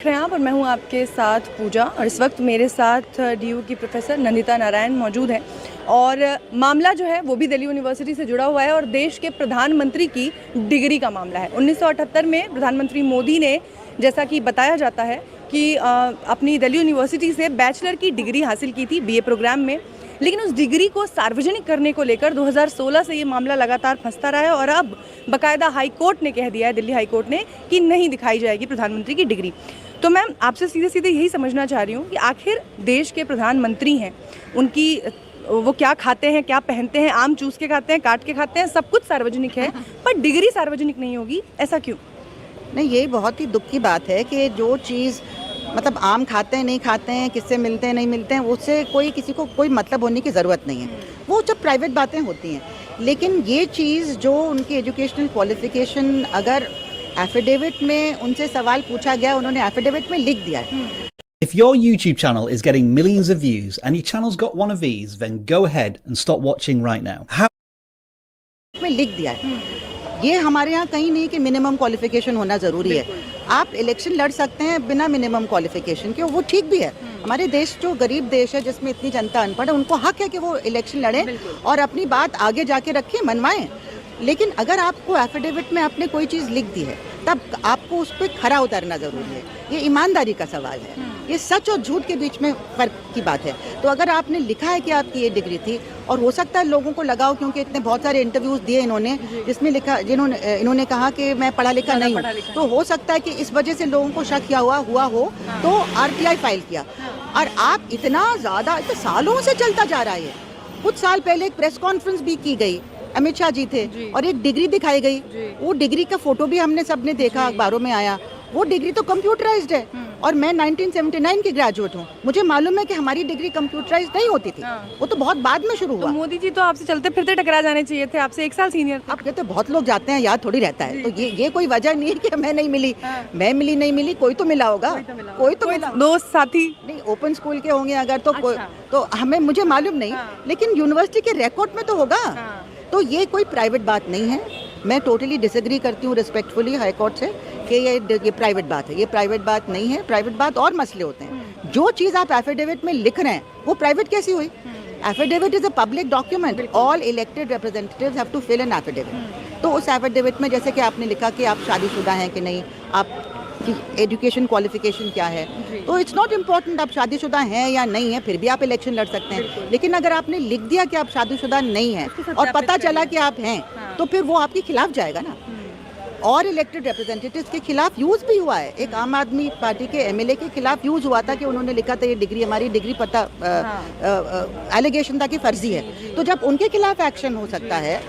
देख रहे हैं आप और मैं हूं आपके साथ पूजा और इस वक्त मेरे साथ डीयू की प्रोफेसर नंदिता नारायण मौजूद हैं और मामला जो है वो भी दिल्ली यूनिवर्सिटी से जुड़ा हुआ है और देश के प्रधानमंत्री की डिग्री का मामला है। 1978 में प्रधानमंत्री मोदी ने, जैसा कि बताया जाता है कि अपनी दिल्ली यूनिवर्सिटी से बैचलर की डिग्री हासिल की थी बीए प्रोग्राम में, लेकिन उस डिग्री को सार्वजनिक करने को लेकर 2016 से ये मामला लगातार फंसता रहा है और अब बाकायदा हाई कोर्ट ने कह दिया है, दिल्ली हाई कोर्ट ने, कि नहीं दिखाई जाएगी प्रधानमंत्री की डिग्री। तो मैं आपसे सीधे सीधे यही समझना चाह रही हूँ कि आखिर देश के प्रधानमंत्री हैं, उनकी वो क्या खाते हैं, क्या पहनते हैं, आम चूस के खाते हैं, काट के खाते हैं, सब कुछ सार्वजनिक है, पर डिग्री सार्वजनिक नहीं होगी, ऐसा क्यों? नहीं, ये बहुत ही दुख की बात है कि जो चीज़ मतलब आम खाते हैं नहीं खाते हैं, किससे मिलते हैं नहीं मिलते हैं, उससे किसी को कोई मतलब होने की ज़रूरत नहीं है। वो जब प्राइवेट बातें होती हैं, लेकिन ये चीज़ जो उनकी एजुकेशनल क्वालिफिकेशन अगर एफिडेविट में उनसे सवाल पूछा गया, उन्होंने एफिडेविट में लिख दिया है। If your YouTube channel is getting millions of views and your channel's got one of these, then go ahead and stop watching right now. में लिख दिया है। ये हमारे यहाँ कहीं नहीं कि मिनिमम क्वालिफिकेशन होना ज़रूरी है। आप इलेक्शन लड़ सकते हैं बिना मिनिमम क्वालिफिकेशन के, वो ठीक भी है। हमारे देश जो गरीब देश है, जिसमें इतनी जनता अनपढ़ है, उनको हक है कि वो इलेक्शन लड़ें और अपनी बात आगे जाके रखें, मनवाएं। लेकिन अगर आपको एफिडेविट में आपने कोई चीज़ लिख दी है, तब आपको उस पर खरा उतरना ज़रूरी है। ये ईमानदारी का सवाल है, ये सच और झूठ के बीच में फ़र्क की बात है। तो अगर आपने लिखा है कि आपकी ये डिग्री थी, और हो सकता है लोगों को लगाओ, क्योंकि इतने बहुत सारे इंटरव्यूज़ दिए इन्होंने जिसमें इन्होंने कहा कि मैं पढ़ा लिखा नहीं हूँ, तो हो सकता है कि इस वजह से लोगों को शक हुआ हो तो RTI फाइल किया। और आप इतना ज़्यादा सालों से चलता जा रहा है। कुछ साल पहले एक प्रेस कॉन्फ्रेंस भी की गई, अमित शाह जी थे और एक डिग्री दिखाई गई। वो डिग्री का फोटो भी हमने सबने देखा, अखबारों में आया। वो डिग्री तो कंप्यूटराइज्ड है और मैं 1979 की ग्रेजुएट हूँ। मुझे मालूम है कि हमारी डिग्री कंप्यूटराइज्ड नहीं होती थी। वो तो बहुत बाद में शुरू हुआ। तो मोदी जी तो आपसे चलते फिरते टकरा जाने चाहिए थे, आपसे 1 साल सीनियर थे। अब कहते बहुत लोग जाते हैं, याद थोड़ी रहता है। तो ये कोई वजह नहीं है कि मैं नहीं मिली। मैं मिली नहीं मिली, कोई तो मिला होगा, कोई तो मिला, दोस्त साथी नहीं, ओपन स्कूल के होंगे अगर तो हमें मुझे मालूम नहीं, लेकिन यूनिवर्सिटी के रिकॉर्ड में तो होगा। तो ये कोई प्राइवेट बात नहीं है। मैं टोटली डिसएग्री करती हूँ रिस्पेक्टफुली हाई कोर्ट से कि ये प्राइवेट बात है। ये प्राइवेट बात नहीं है। प्राइवेट बात और मसले होते हैं। जो चीज़ आप एफिडेविट में लिख रहे हैं वो प्राइवेट कैसी हुई? Affidavit is a public document. All elected representatives have to fill an affidavit. तो उस एफिडेविट में जैसे कि आपने लिखा कि आप शादीशुदा हैं कि नहीं, आप कि एजुकेशन क्वालिफिकेशन क्या है, तो इट्स नॉट इम्पॉर्टेंट आप शादीशुदा हैं या नहीं है, फिर भी आप इलेक्शन लड़ सकते हैं। लेकिन अगर आपने लिख दिया कि आप शादीशुदा नहीं हैं और पता चला कि आप हैं, तो फिर वो आपके खिलाफ जाएगा ना। और इलेक्टेड रिप्रेजेंटेटिव्स के खिलाफ यूज़ भी हुआ है। एक आम आदमी पार्टी के MLA के खिलाफ यूज़ हुआ था कि उन्होंने लिखा था ये डिग्री हमारी डिग्री पता एलिगेशन था कि फर्जी है। तो जब उनके खिलाफ एक्शन हो सकता है,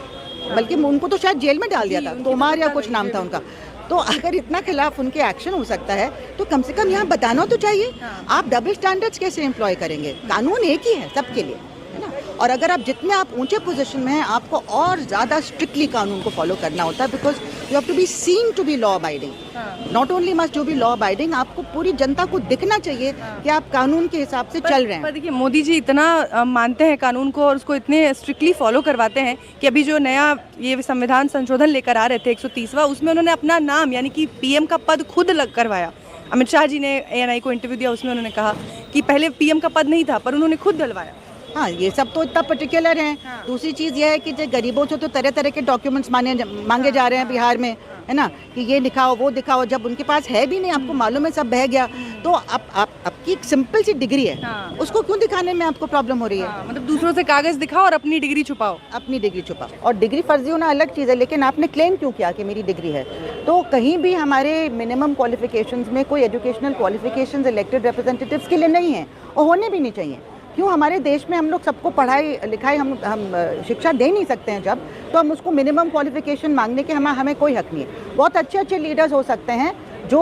बल्कि उनको तो शायद जेल में डाल दिया था, तोमार या कुछ नाम था उनका। तो अगर इतना खिलाफ उनके एक्शन हो सकता है, तो कम से कम यहाँ बताना तो चाहिए। आप डबल स्टैंडर्ड्स कैसे एम्प्लॉय करेंगे? कानून एक ही है सबके लिए, है ना। और अगर आप जितने आप ऊंचे पोजीशन में हैं, आपको और ज़्यादा स्ट्रिक्टली कानून को फॉलो करना होता है, because you have to be seen to be law abiding. Not only must to be law abiding, आपको पूरी जनता को दिखना चाहिए कि आप कानून के हिसाब से चल रहे हैं। पर देखिए, मोदी जी इतना मानते हैं कानून को और उसको इतने स्ट्रिक्टली फॉलो करवाते हैं कि अभी जो नया ये संविधान संशोधन लेकर आ रहे थे 130वां, उसमें उन्होंने अपना नाम यानी कि PM का पद खुद करवाया। अमित शाह जी ने ANI को इंटरव्यू दिया, उसमें उन्होंने कहा कि पहले PM का पद नहीं था, पर उन्होंने खुद डलवाया। हाँ, ये सब तो इतना पर्टिकुलर है। दूसरी चीज़ ये है कि जो गरीबों से तो तरह तरह के डॉक्यूमेंट्स मांगे जा रहे हैं बिहार में, है ना, कि ये दिखाओ वो दिखाओ। जब उनके पास है भी नहीं, आपको मालूम है सब बह गया, तो आपकी एक सिंपल सी डिग्री है, उसको क्यों दिखाने में आपको प्रॉब्लम हो रही है? मतलब दूसरों से कागज दिखाओ और अपनी डिग्री छुपाओ। अपनी डिग्री छुपाओ। और डिग्री फर्जी होना अलग चीज़ है, लेकिन आपने क्लेम क्यों किया कि मेरी डिग्री है? तो कहीं भी हमारे मिनिमम क्वालिफिकेशंस में कोई एजुकेशनल क्वालिफिकेशंस इलेक्टेड रिप्रेजेंटेटिव्स के लिए नहीं है और होने भी नहीं चाहिए। क्यों? हमारे देश में हम लोग सबको पढ़ाई लिखाई हम शिक्षा दे नहीं सकते हैं जब, तो हम उसको मिनिमम क्वालिफिकेशन मांगने के हमें कोई हक नहीं है। बहुत अच्छे लीडर्स हो सकते हैं जो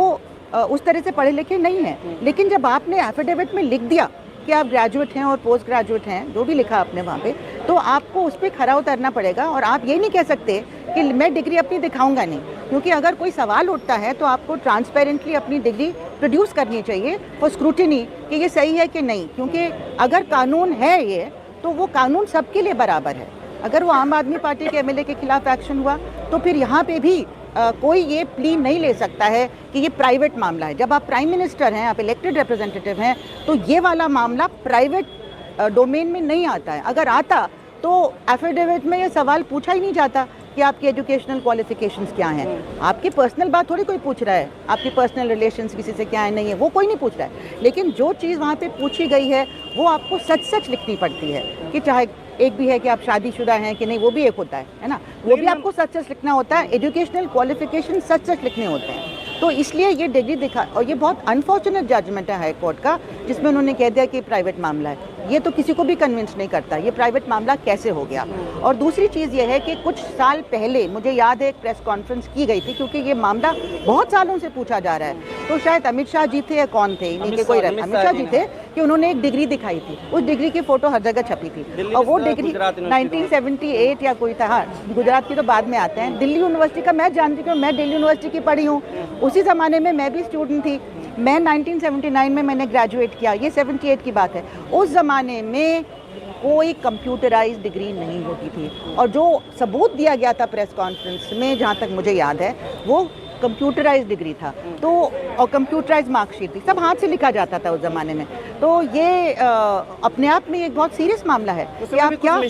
उस तरह से पढ़े लिखे नहीं हैं, लेकिन जब आपने एफिडेविट में लिख दिया कि आप ग्रेजुएट हैं और पोस्ट ग्रेजुएट हैं, जो भी लिखा आपने वहाँ पे, तो आपको उस पर खरा उतरना पड़ेगा। और आप ये नहीं कह सकते कि मैं डिग्री अपनी दिखाऊंगा नहीं, क्योंकि अगर कोई सवाल उठता है तो आपको ट्रांसपेरेंटली अपनी डिग्री प्रोड्यूस करनी चाहिए फॉर स्क्रूटिनी कि ये सही है कि नहीं। क्योंकि अगर कानून है ये, तो वो कानून सबके लिए बराबर है। अगर वो आम आदमी पार्टी के MLA के खिलाफ एक्शन हुआ, तो फिर यहाँ पे भी कोई ये प्ली नहीं ले सकता है कि ये प्राइवेट मामला है। जब आप प्राइम मिनिस्टर हैं, आप इलेक्टेड रिप्रेजेंटेटिव हैं, तो ये वाला मामला प्राइवेट डोमेन में नहीं आता है। अगर आता तो एफिडेविट में ये सवाल पूछा ही नहीं जाता कि आपकी एजुकेशनल क्वालिफिकेशंस क्या हैं। आपकी पर्सनल बात थोड़ी कोई पूछ रहा है, आपकी पर्सनल रिलेशंस किसी से क्या है नहीं है, वो कोई नहीं पूछ रहा है। लेकिन जो चीज़ वहाँ पे पूछी गई है वो आपको सच सच लिखनी पड़ती है, कि चाहे एक भी है कि आप शादीशुदा हैं कि नहीं, वो भी एक होता है ना, वो भी आपको सच सच लिखना होता है। एजुकेशनल क्वालिफिकेशन सच सच लिखने होते हैं। तो इसलिए ये डिग्री दिखा, और ये बहुत अनफॉर्चुनेट जजमेंट है हाई कोर्ट का, जिसमें उन्होंने कह दिया कि प्राइवेट मामला है। ये तो किसी को भी कन्विंस नहीं करता ये प्राइवेट मामला कैसे हो गया। और दूसरी चीज़ ये है कि कुछ साल पहले मुझे याद है एक प्रेस कॉन्फ्रेंस की गई थी, क्योंकि ये मामला बहुत सालों से पूछा जा रहा है। तो शायद अमित शाह जी थे या कौन थे, इन्हीं के कोई अमित शाह जी थे, कि उन्होंने एक डिग्री दिखाई थी। उस डिग्री की फोटो हर जगह छपी थी, और वो डिग्री 1978 या कोई था, हाँ गुजरात की तो बाद में आते हैं। दिल्ली यूनिवर्सिटी का मैं जानती हूँ, मैं दिल्ली यूनिवर्सिटी की पढ़ी हूँ, उसी ज़माने में मैं भी स्टूडेंट थी। मैं 1979 में मैंने ग्रेजुएट किया, ये 78 की बात है। उस ज़माने में कोई कंप्यूटराइज डिग्री नहीं होती थी, और जो सबूत दिया गया था प्रेस कॉन्फ्रेंस में, जहाँ तक मुझे याद है, वो कंप्यूटराइज डिग्री था। तो और कंप्यूटराइज मार्कशीट थी, सब हाथ से लिखा जाता था उस ज़माने में। तो ये अपने आप में एक बहुत सीरियस मामला है कि आप क्या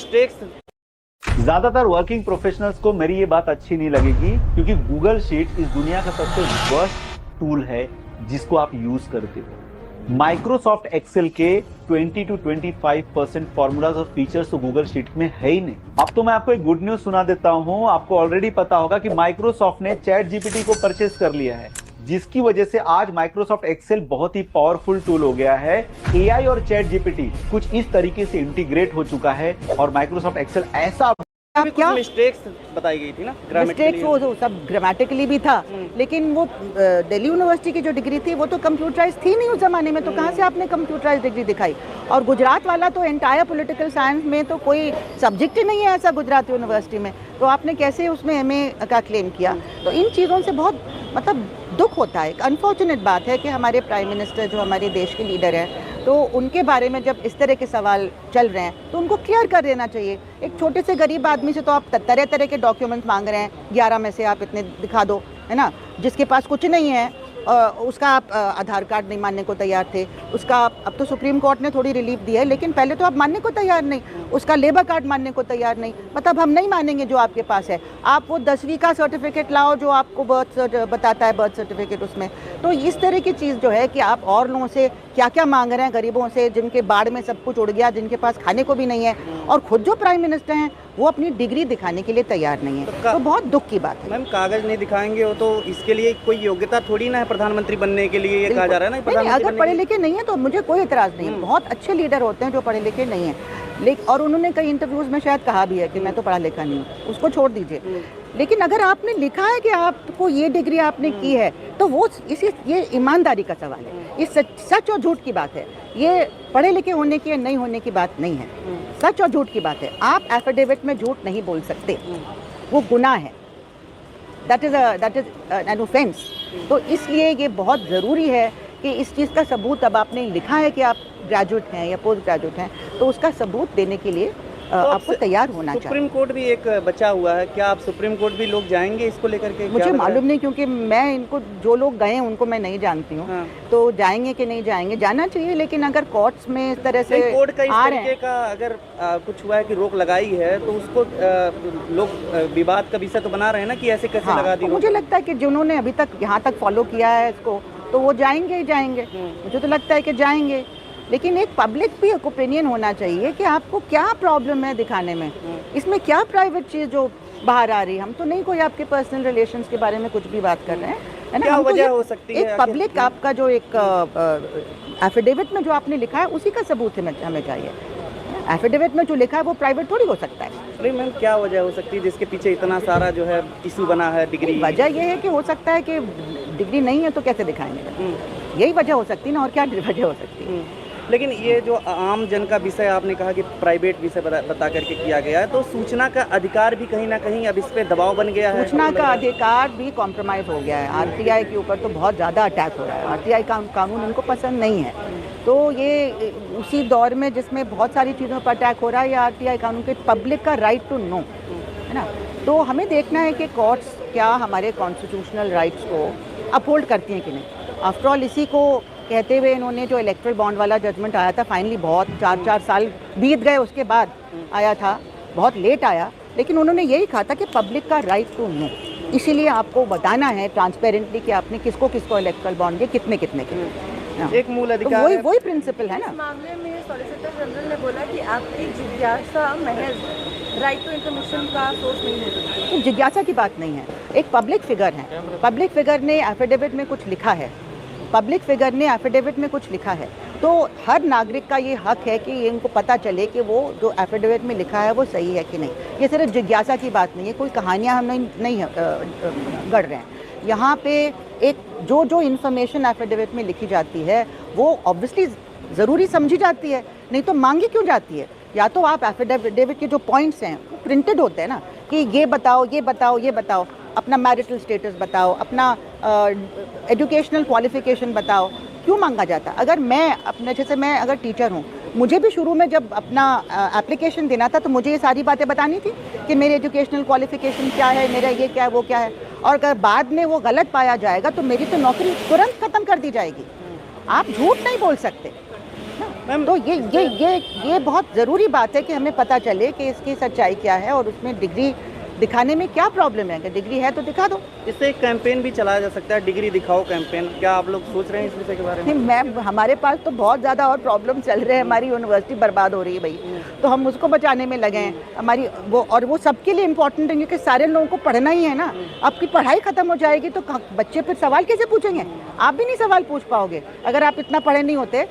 ज्यादातर वर्किंग प्रोफेशनल्स को मेरी ये बात अच्छी नहीं लगेगी, क्योंकि गूगल शीट इस दुनिया का सबसे वर्स्ट टूल है जिसको आप यूज करते हो। माइक्रोसॉफ्ट एक्सेल के 20 to 25% फॉर्मूलाज और फीचर्स तो गूगल शीट में है ही नहीं। अब तो मैं आपको एक गुड न्यूज सुना देता हूं। आपको ऑलरेडी पता होगा कि माइक्रोसॉफ्ट ने चैट जीपीटी को परचेज कर लिया है, जिसकी वजह से आज माइक्रोसॉफ्ट एक्सेल बहुत ही पावरफुल टूल हो गया है। एआई और चैट जीपीटी कुछ इस तरीके से इंटीग्रेट हो चुका है, और माइक्रोसॉफ्ट एक्सेल ऐसा क्या मिस्टेक्स बताई गई थी ना, मिस्टेक्स वो सब ग्रामेटिकली भी था। लेकिन वो दिल्ली यूनिवर्सिटी की जो डिग्री थी वो तो कंप्यूटराइज थी नहीं उस जमाने में, तो कहाँ से आपने कंप्यूटराइज डिग्री दिखाई। और गुजरात वाला तो एंटायर पॉलिटिकल साइंस में तो कोई सब्जेक्ट ही नहीं है ऐसा गुजरात यूनिवर्सिटी में, तो आपने कैसे उसमें एमए का क्लेम किया। तो इन चीज़ों से बहुत मतलब दुख होता है। अनफॉर्चुनेट बात है कि हमारे प्राइम मिनिस्टर जो हमारे देश के लीडर हैं, तो उनके बारे में जब इस तरह के सवाल चल रहे हैं तो उनको क्लियर कर देना चाहिए। एक छोटे से गरीब आदमी से तो आप तरह तरह के डॉक्यूमेंट्स मांग रहे हैं, 11 में से आप इतने दिखा दो, है ना। जिसके पास कुछ नहीं है उसका आप आधार कार्ड नहीं मानने को तैयार थे, उसका अब तो सुप्रीम कोर्ट ने थोड़ी रिलीफ दी है, लेकिन पहले तो आप मानने को तैयार नहीं, उसका लेबर कार्ड मानने को तैयार नहीं। मतलब हम नहीं मानेंगे जो आपके पास है, आप वो 10वीं का सर्टिफिकेट लाओ जो आपको बर्थ बताता है, बर्थ सर्टिफिकेट उसमें। तो इस तरह की चीज़ जो है कि आप और लोगों से क्या क्या मांग रहे हैं, गरीबों से जिनके बाढ़ में सब कुछ उड़ गया, जिनके पास खाने को भी नहीं है, और खुद जो प्राइम मिनिस्टर हैं वो अपनी डिग्री दिखाने के लिए तैयार नहीं है। तो बहुत दुख की बात है। मैम कागज नहीं दिखाएंगे वो तो इसके लिए कोई योग्यता थोड़ी ना है प्रधानमंत्री बनने के लिए, ये कहा जा रहा है ना प्रधानमंत्री। अगर पढ़े लिखे नहीं है तो मुझे कोई एतराज़ नहीं है, बहुत अच्छे लीडर होते हैं जो पढ़े लिखे नहीं है। लेकिन और उन्होंने कई इंटरव्यूज़ में शायद कहा भी है कि मैं तो पढ़ा लिखा नहीं हूँ, उसको छोड़ दीजिए। लेकिन अगर आपने लिखा है कि आपको ये डिग्री आपने की है, तो वो ये ईमानदारी का सवाल है, ये सच और झूठ की बात है। ये पढ़े लिखे होने की या नहीं होने की बात नहीं है, सच और झूठ की बात है। आप एफिडेविट में झूठ नहीं बोल सकते, वो गुनाह है, दैट इज़ एन ऑफेंस। तो इसलिए ये बहुत ज़रूरी है कि इस चीज़ का सबूत, अब आपने लिखा है कि आप ग्रेजुएट हैं या पोस्ट ग्रेजुएट हैं, तो उसका सबूत देने के लिए आपको तैयार होना चाहिए। सुप्रीम कोर्ट भी एक बचा हुआ है, क्या आप सुप्रीम कोर्ट भी लोग जाएंगे इसको लेकर के? मुझे मालूम नहीं, क्योंकि मैं इनको जो लोग गए हैं उनको मैं नहीं जानती हूँ। हाँ। तो जाएंगे कि नहीं जाएंगे, जाना चाहिए। लेकिन अगर कोर्ट्स में इस तरह से कोर्ट का इस तरीके का अगर कुछ हुआ है कि रोक लगाई है, तो उसको लोग विवाद का विषय तो बना रहे हैं ना कि ऐसे कैसे लगा दी। मुझे लगता है कि जिन्होंने अभी तक यहाँ तक फॉलो किया है इसको, तो वो जाएंगे ही जाएंगे। मुझे तो लगता है कि जाएंगे। लेकिन एक पब्लिक भी एक ओपिनियन होना चाहिए कि आपको क्या प्रॉब्लम है दिखाने में, इसमें क्या प्राइवेट चीज़ जो बाहर आ रही है। हम तो नहीं कोई आपके पर्सनल रिलेशंस के बारे में कुछ भी बात कर रहे हैं, है ना। क्या वजह हो सकती है? एक पब्लिक आपका जो एक एफिडेविट में जो आपने लिखा है उसी का सबूत हमें चाहिए। एफिडेविट में जो लिखा है वो प्राइवेट थोड़ी हो सकता है। नहीं मैम, क्या वजह हो सकती है जिसके पीछे इतना सारा जो है इशू बना है डिग्री? वजह ये है कि हो सकता है कि डिग्री नहीं है तो कैसे दिखाएंगे, यही वजह हो सकती है ना, और क्या वजह हो सकती है। लेकिन ये जो आम जन का विषय आपने कहा कि प्राइवेट विषय बता करके किया गया है, तो सूचना का अधिकार भी कहीं ना कहीं अब इस पे दबाव बन गया है। सूचना का अधिकार भी कॉम्प्रोमाइज हो गया है। आरटीआई के ऊपर तो बहुत ज़्यादा अटैक हो रहा है। आरटीआई कानून उनको पसंद नहीं है, तो ये उसी दौर में जिसमें बहुत सारी चीज़ों पर अटैक हो रहा है, या आरटीआई कानून के पब्लिक का राइट टू नो, है ना। तो हमें देखना है कि कोर्ट्स क्या हमारे कॉन्स्टिट्यूशनल राइट्स को अपहोल्ड करती हैं कि नहीं। आफ्टर ऑल इसी को कहते हुए इन्होंने जो इलेक्ट्रल बॉन्ड वाला जजमेंट आया था, फाइनली बहुत 4 साल बीत गए उसके बाद आया था, बहुत लेट आया, लेकिन उन्होंने यही कहा था कि पब्लिक का राइट टू नो, इसीलिए आपको बताना है ट्रांसपेरेंटली कि आपने किसको किसको इलेक्ट्रल बॉन्ड दिए, कितने कितने के। एक मूल तो अधिकार वही है। वही प्रिंसिपल है ना। इस मामले में सॉलिसिटर जनरल ने बोला कि आपकी जिज्ञासा महज राइट टू इन्फॉर्मेशन का सोर्स नहीं हो सकती। तो जिज्ञासा की बात नहीं है, एक पब्लिक फिगर है, पब्लिक फिगर ने एफिडेविट में कुछ लिखा है, पब्लिक फिगर ने एफिडेविट में कुछ लिखा है, तो हर नागरिक का ये हक है कि इनको पता चले कि वो जो एफिडेविट में लिखा है वो सही है कि नहीं। ये सिर्फ जिज्ञासा की बात नहीं है, कोई कहानियाँ हम नहीं गढ़ रहे हैं। यहाँ पे एक जो इन्फॉर्मेशन एफिडेविट में लिखी जाती है वो ऑब्वियसली ज़रूरी समझी जाती है, नहीं तो मांगी क्यों जाती है। या तो आप एफिडेविट के जो पॉइंट्स हैं वो प्रिंटेड होते हैं ना, कि ये बताओ ये बताओ ये बताओ, अपना मैरिटल स्टेटस बताओ, अपना एजुकेशनल क्वालिफिकेशन बताओ, क्यों मांगा जाता। अगर मैं अपने, जैसे मैं अगर टीचर हूँ, मुझे भी शुरू में जब अपना एप्लीकेशन देना था तो मुझे ये सारी बातें बतानी थी कि मेरे एजुकेशनल क्वालिफिकेशन क्या है, मेरा ये क्या है, वो क्या है, और अगर बाद में वो गलत पाया जाएगा तो मेरी तो नौकरी तुरंत ख़त्म कर दी जाएगी। आप झूठ नहीं बोल सकते ना। तो ये बहुत ज़रूरी बात है कि हमें पता चले कि इसकी सच्चाई क्या है और उसमें डिग्री दिखाने में क्या प्रॉब्लम है। अगर डिग्री है तो दिखा दो। इससे एक कैंपेन भी चलाया जा सकता है, डिग्री दिखाओ कैंपेन। क्या आप लोग सोच रहे हैं इस विषय के बारे में? नहीं, मैं, हमारे पास तो बहुत ज़्यादा और प्रॉब्लम चल रहे हैं, हमारी यूनिवर्सिटी बर्बाद हो रही है भाई, तो हम उसको बचाने में लगे हैं। हमारी वो सबके लिए इम्पोर्टेंट है क्योंकि सारे लोगों को पढ़ना ही है ना। आपकी पढ़ाई ख़त्म हो जाएगी तो बच्चे फिर सवाल कैसे पूछेंगे? आप भी नहीं सवाल पूछ पाओगे अगर आप इतना पढ़े नहीं होते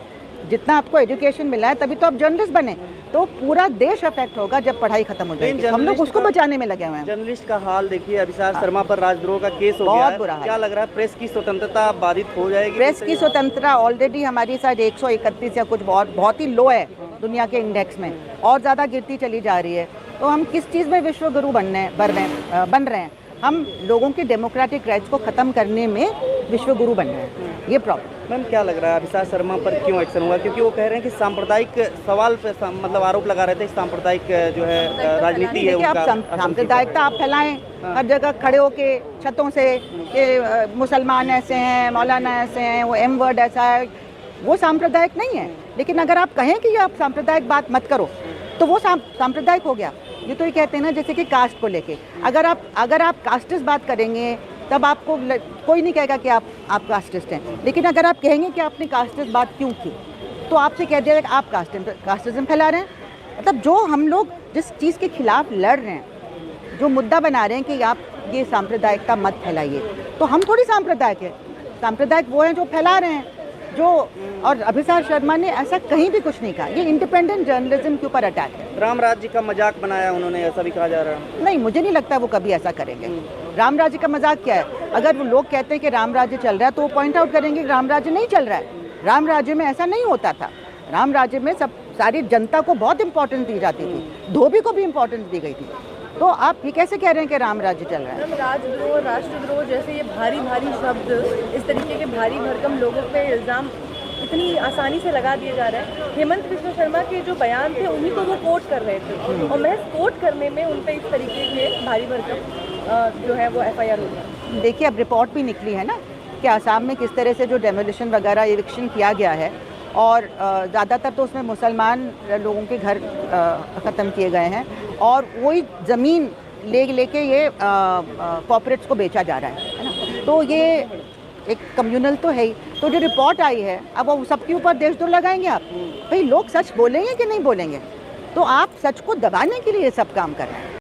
जितना आपको एजुकेशन मिला है, तभी तो आप जर्नलिस्ट बने। तो पूरा देश अफेक्ट होगा जब पढ़ाई खत्म हो जाएगी। हम लोग उसको बचाने में लगे हुए हैं। जर्नलिस्ट का हाल देखिए, अभिसार शर्मा पर राजद्रोह का केस हो गया बहुत है। बुरा हाल। क्या लग रहा है, प्रेस की स्वतंत्रता बाधित हो जाएगी? प्रेस की स्वतंत्रता ऑलरेडी हमारी शायद 131 या कुछ बहुत ही लो है दुनिया के इंडेक्स में, और ज़्यादा गिरती चली जा रही है। तो हम किस चीज़ में विश्व गुरु बन रहे हैं? हम लोगों के डेमोक्रेटिक राइट्स को ख़त्म करने में विश्व गुरु बन रहे हैं। ये प्रॉब्लम। मैम, क्या लग रहा है अभिसार शर्मा पर क्यों एक्शन हुआ? क्योंकि वो कह रहे हैं कि सांप्रदायिक सवाल पे मतलब आरोप लगा रहे थे, सांप्रदायिक जो है राजनीति है आप उनका। सांप्रदायिकता आप फैलाएं हर जगह खड़े होके छतों से कि मुसलमान ऐसे हैं, मौलाना ऐसे हैं, वो एम वर्ड ऐसा है, वो सांप्रदायिक नहीं है। लेकिन अगर आप कहें कि आप सांप्रदायिक बात मत करो तो वो सांप्रदायिक हो गया। ये तो ये कहते हैं ना, जैसे कि कास्ट को लेके अगर आप कास्टिस्ट बात करेंगे तब आपको कोई नहीं कहेगा कि आप कास्टिस्ट हैं। लेकिन अगर आप कहेंगे कि आपने कास्टिस्ट बात क्यों की तो आपसे कह दिया कि आप कास्टिज्म फैला रहे हैं। मतलब जो हम लोग जिस चीज़ के खिलाफ लड़ रहे हैं, जो मुद्दा बना रहे हैं कि आप ये सांप्रदायिकता मत फैलाइए, तो हम थोड़ी सांप्रदायिक है। सांप्रदायिक वो हैं जो फैला रहे हैं। और अभिसार शर्मा ने ऐसा कहीं भी कुछ नहीं कहा। ये इंडिपेंडेंट जर्नलिज्म के ऊपर अटैक है। राम राज्य का मजाक बनाया उन्होंने, ऐसा भी कहा जा रहा है। नहीं, मुझे नहीं लगता वो कभी ऐसा करेंगे। राम राज्य का मजाक क्या है? अगर वो लोग कहते हैं कि राम राज्य चल रहा है तो वो पॉइंट आउट करेंगे कि राम राज्य नहीं चल रहा है। राम राज्य में ऐसा नहीं होता था। राम राज्य में सारी जनता को बहुत इंपॉर्टेंस दी जाती थी, धोबी को भी इंपॉर्टेंस दी गई थी। तो आप ये कैसे कह रहे हैं कि राम राज्य चल रहा है? राजद्रोह, राष्ट्रद्रोह जैसे ये भारी भारी शब्द, इस तरीके के भारी भरकम लोगों पे इल्ज़ाम इतनी आसानी से लगा दिए जा रहे हैं। हेमंत बिश्व शर्मा के जो बयान थे उन्हीं को वो कोट कर रहे थे, और महज कोट करने में उन पे इस तरीके के भारी भरकम जो है वो FIR हो गया। देखिए, अब रिपोर्ट भी निकली है ना कि आसाम में किस तरह से जो डेमोलिशन वगैरह इविक्शन किया गया है, और ज़्यादातर तो उसमें मुसलमान लोगों के घर ख़त्म किए गए हैं, और वही ज़मीन लेके ये कॉर्पोरेट्स को बेचा जा रहा है ना। तो ये एक कम्युनल तो है ही। तो जो रिपोर्ट आई है, अब वो सबके ऊपर देशद्रोह लगाएंगे आप? भाई, लोग सच बोलेंगे कि नहीं बोलेंगे? तो आप सच को दबाने के लिए ये सब काम कर रहे हैं।